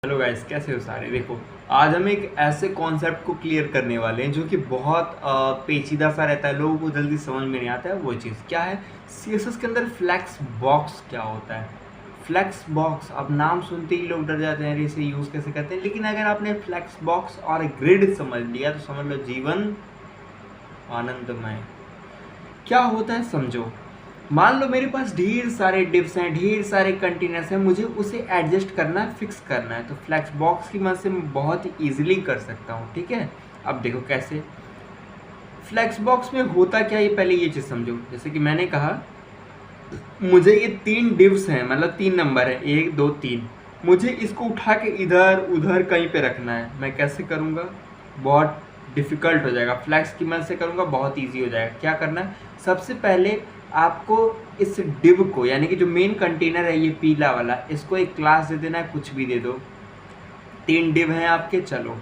Hello guys, कैसे हो सारे। देखो, आज हम एक ऐसे कॉन्सेप्ट को क्लियर करने वाले हैं जो कि बहुत पेचीदा सा रहता है, लोगों को जल्दी समझ में नहीं आता है। वो चीज़ क्या है, सीएसएस के अंदर फ्लेक्स बॉक्स क्या होता है। फ्लेक्स बॉक्स, अब नाम सुनते ही लोग डर जाते हैं, अरे इसे यूज़ कैसे करते हैं। लेकिन अगर आपने फ्लेक्स बॉक्स और ग्रिड समझ लिया तो समझ लो जीवन आनंदमय। क्या होता है समझो। मान लो मेरे पास ढेर सारे डिप्स हैं, ढेर सारे कंटेनर्स हैं, मुझे उसे एडजस्ट करना है, फिक्स करना है। तो फ्लेक्स बॉक्स की मदद से मैं बहुत ईजिली कर सकता हूँ। ठीक है, अब देखो कैसे। फ्लेक्स बॉक्स में होता क्या है, ये पहले ये चीज़ समझो। जैसे कि मैंने कहा, मुझे ये 3 डिव्स हैं, मतलब 3 नंबर है, 1 2 3। मुझे इसको उठा के इधर उधर कहीं पे रखना है। मैं कैसे करूँगा, बहुत डिफ़िकल्ट हो जाएगा। फ्लैक्स की मदद से करूँगा, बहुत इजी हो जाएगा। क्या करना है, सबसे पहले आपको इस डिव को, यानी कि जो मेन कंटेनर है ये पीला वाला, इसको एक क्लास दे देना है, कुछ भी दे दो। 3 डिव हैं आपके, चलो।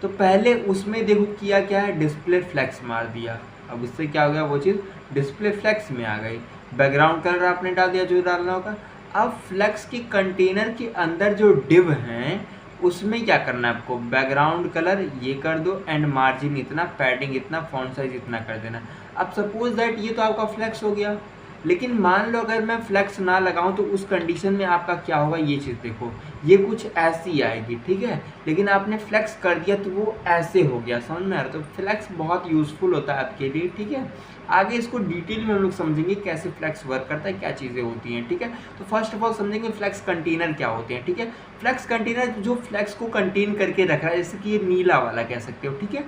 तो पहले उसमें देखो किया क्या है, डिस्प्ले फ्लैक्स मार दिया। अब उससे क्या हो गया, वो चीज़ डिस्प्ले फ्लैक्स में आ गई। बैकग्राउंड कलर आपने डाल दिया जो डालना होगा। अब फ्लैक्स के कंटेनर के अंदर जो डिव हैं उसमें क्या करना है आपको, बैकग्राउंड कलर ये कर दो एंड मार्जिन इतना, पैडिंग इतना, फॉन्ट साइज इतना कर देना। अब सपोज दैट ये तो आपका फ्लैक्स हो गया। लेकिन मान लो अगर मैं फ्लैक्स ना लगाऊं तो उस कंडीशन में आपका क्या होगा, ये चीज़ देखो, ये कुछ ऐसी आएगी। ठीक है, लेकिन आपने फ्लैक्स कर दिया तो वो ऐसे हो गया। समझ में आ रहा है। तो फ्लैक्स बहुत यूज़फुल होता है आपके लिए। ठीक है, आगे इसको डिटेल में हम लोग समझेंगे कैसे फ्लैक्स वर्क करता है, क्या चीज़ें होती हैं। ठीक है, तो फर्स्ट ऑफ ऑल समझेंगे फ्लैक्स कंटेनर क्या होते हैं। ठीक है, फ्लैक्स कंटेनर जो फ्लैक्स को कंटेन करके रख रहा है, जैसे कि ये नीला वाला कह सकते हो। ठीक है,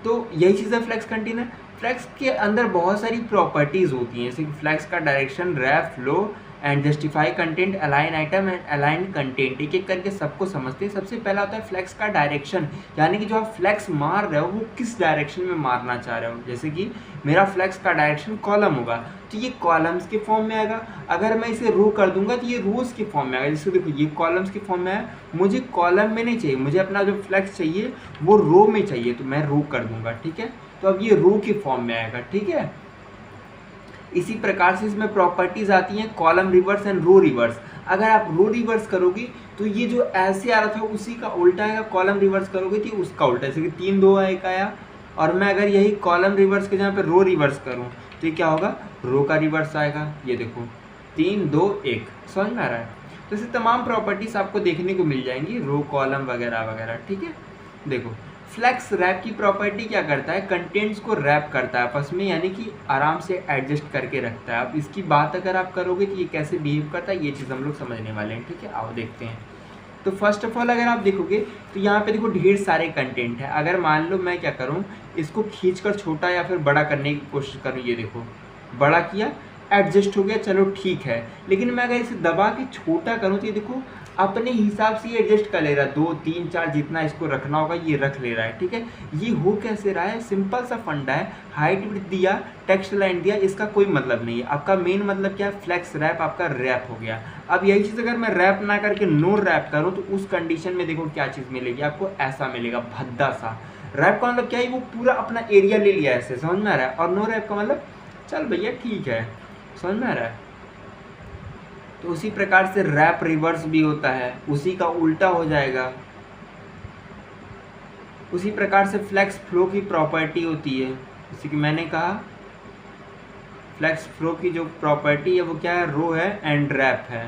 तो यही चीज़ है फ्लैक्स कंटेनर। फ्लैक्स के अंदर बहुत सारी प्रॉपर्टीज़ होती हैं, जैसे कि फ्लैक्स का direction, wrap, flow and justify content, align item and align content. एक एक करके सबको समझते हैं। सबसे पहला होता है फ्लैक्स का डायरेक्शन, यानी कि जो आप फ्लैक्स मार रहे हो वो किस डायरेक्शन में मारना चाह रहे हो। जैसे कि मेरा फ्लैक्स का डायरेक्शन कॉलम होगा तो ये कॉलम्स के फॉर्म में आएगा। अगर मैं इसे रो कर दूंगा तो ये रोज के फॉर्म में आएगा। जैसे देखो ये कॉलम्स के फॉर्म में है, मुझे कॉलम में नहीं चाहिए, मुझे अपना जो फ्लैक्स चाहिए वो रो में चाहिए, तो मैं रो कर दूंगा। ठीक है, तो अब ये रो के फॉर्म में आएगा। ठीक है, इसी प्रकार से इसमें प्रॉपर्टीज आती हैं column reverse and row reverse. अगर आप रो रिवर्स करोगे तो ये जो ऐसे आ रहा था उसी का उल्टा आएगा, कॉलम रिवर्स करोगे तो उसका उल्टा। जैसे कि 3 2 1 आया, और मैं अगर यही कॉलम रिवर्स के जहाँ पे रो रिवर्स करूँ तो ये क्या होगा, रो का रिवर्स आएगा। ये देखो 3 2 1, समझ में आ रहा है। तो ऐसे तमाम प्रॉपर्टीज आपको देखने को मिल जाएंगी, रो कॉलम वगैरह वगैरह। ठीक है, देखो फ्लैक्स रैप की प्रॉपर्टी क्या करता है, कंटेंट्स को रैप करता है आपस में, यानी कि आराम से एडजस्ट करके रखता है। अब इसकी बात अगर आप करोगे तो ये कैसे बिहेव करता है, ये चीज़ हम लोग समझने वाले हैं। ठीक है, आओ देखते हैं। तो फर्स्ट ऑफ ऑल अगर आप देखोगे तो यहाँ पे देखो ढेर सारे कंटेंट है। अगर मान लो मैं क्या करूँ, इसको खींचकर छोटा या फिर बड़ा करने की कोशिश करूँ, ये देखो बड़ा किया, एडजस्ट हो गया, चलो ठीक है। लेकिन मैं अगर इसे दबा के छोटा करूँ तो ये देखो अपने हिसाब से ये एडजस्ट कर ले रहा है, 2 3 4 जितना इसको रखना होगा ये रख ले रहा है। ठीक है, ये हो कैसे रहा है, सिंपल सा फंडा है। हाइट विड्थ दिया, टेक्स्ट लाइन दिया, इसका कोई मतलब नहीं है। आपका मेन मतलब क्या है, फ्लैक्स रैप आपका रैप हो गया। अब यही चीज़ अगर मैं रैप ना करके नो रैप करूँ तो उस कंडीशन में देखो क्या चीज़ मिलेगी आपको, ऐसा मिलेगा भद्दा सा। रैप का मतलब क्या है, वो पूरा अपना एरिया ले लिया ऐसे, समझ में आ रहा है। और नो रैप का मतलब चल भैया ठीक है, समझ में आ रहा है। तो उसी प्रकार से रैप रिवर्स भी होता है, उसी का उल्टा हो जाएगा। उसी प्रकार से फ्लैक्स फ्लो की प्रॉपर्टी होती है, जैसे कि मैंने कहा फ्लैक्स फ्लो की जो प्रॉपर्टी है वो क्या है, रो है एंड रैप है।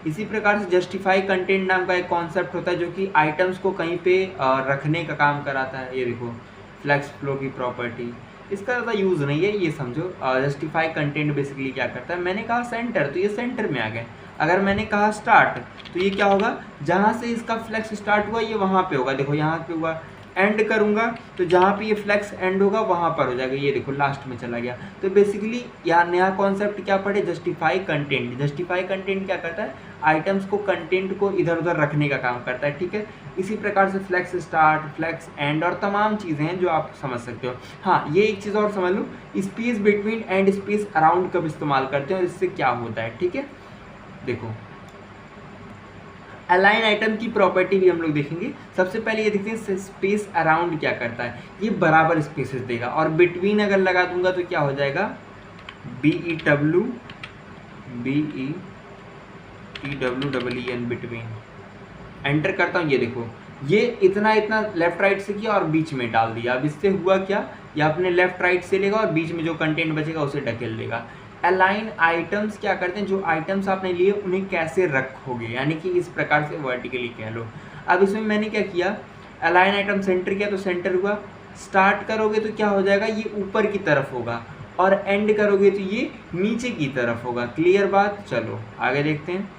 इसी प्रकार से जस्टिफाई कंटेंट नाम का एक कॉन्सेप्ट होता है जो कि आइटम्स को कहीं पे रखने का काम कराता है। ये देखो फ्लैक्स फ्लो की प्रॉपर्टी, इसका ज़्यादा यूज़ नहीं है, ये समझो। जस्टिफाई कंटेंट बेसिकली क्या करता है, मैंने कहा सेंटर तो ये सेंटर में आ गए। अगर मैंने कहा स्टार्ट तो ये क्या होगा, जहाँ से इसका फ्लैक्स स्टार्ट हुआ ये वहाँ पे होगा, देखो यहाँ पे हुआ। एंड करूँगा तो जहाँ पे ये फ्लैक्स एंड होगा वहाँ पर हो जाएगा, ये देखो लास्ट में चला गया। तो बेसिकली यहाँ नया कॉन्सेप्ट क्या पढ़े, जस्टिफाई कंटेंट। जस्टिफाई कंटेंट क्या करता है, आइटम्स को, कंटेंट को इधर उधर रखने का काम करता है। ठीक है, इसी प्रकार से फ्लैक्स स्टार्ट, फ्लैक्स एंड और तमाम चीज़ें हैं जो आप समझ सकते हो। हाँ, ये एक चीज़ और समझ लो, space between and space around कब इस्तेमाल करते हैं और इससे क्या होता है। ठीक है, देखो अलाइन आइटम की प्रॉपर्टी भी हम लोग देखेंगे। सबसे पहले ये देखते हैं स्पेस अराउंड क्या करता है, ये बराबर स्पेसेस देगा। और बिटवीन अगर लगा दूंगा तो क्या हो जाएगा, BETWEEN बिटवीन। एंटर करता हूँ, ये देखो ये इतना इतना लेफ्ट राइट से किया और बीच में डाल दिया। अब इससे हुआ क्या, ये अपने लेफ्ट राइट से लेगा और बीच में जो कंटेंट बचेगा उसे ढकेल देगा। अलाइन आइटम्स क्या करते हैं, जो आइटम्स आपने लिए उन्हें कैसे रखोगे, यानी कि इस प्रकार से वर्टिकली कह लो। अब इसमें मैंने क्या किया, अलाइन आइटम सेंटर किया तो सेंटर हुआ, स्टार्ट करोगे तो क्या हो जाएगा, ये ऊपर की तरफ होगा और एंड करोगे तो ये नीचे की तरफ होगा। क्लियर बात, चलो आगे देखते हैं।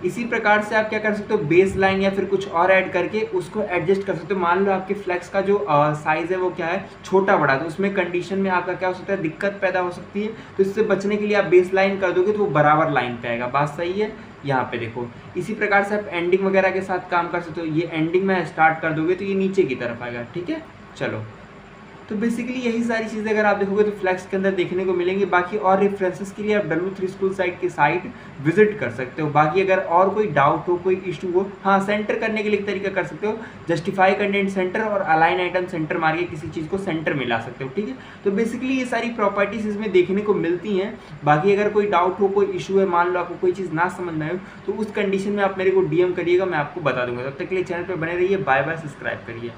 इसी प्रकार से आप क्या कर सकते हो, बेस लाइन या फिर कुछ और ऐड करके उसको एडजस्ट कर सकते हो। मान लो आपके फ्लेक्स का जो साइज है वो क्या है, छोटा बड़ा, तो उसमें कंडीशन में आपका क्या हो सकता है, दिक्कत पैदा हो सकती है। तो इससे बचने के लिए आप बेस लाइन कर दोगे तो वो बराबर लाइन पे आएगा। बात सही है, यहाँ पे देखो। इसी प्रकार से आप एंडिंग वगैरह के साथ काम कर सकते हो। ये एंडिंग में स्टार्ट कर दोगे तो ये नीचे की तरफ आएगा। ठीक है, चलो। तो बेसिकली यही सारी चीज़ें अगर आप देखोगे तो फ्लैक्स के अंदर देखने को मिलेंगी। बाकी और रेफरेंसेस के लिए आप W3 स्कूल साइट की साइट विजिट कर सकते हो। बाकी अगर और कोई डाउट हो, कोई इशू हो, हाँ, सेंटर करने के लिए एक तरीका कर सकते हो, जस्टिफाई कंटेंट सेंटर और अलाइन आइटम सेंटर मार के किसी चीज़ को सेंटर में ला सकते हो। ठीक है, तो बेसिकली ये सारी प्रॉपर्टीज इसमें देखने को मिलती हैं। बाकी अगर कोई डाउट हो, कोई इशू है, मान लो आपको कोई चीज़ ना समझ में आए तो उस कंडीशन में आप मेरे को DM करिएगा, मैं आपको बता दूंगा। तब तक के लिए चैनल पर बने रहिए। बाय बाय, सब्सक्राइब करिए।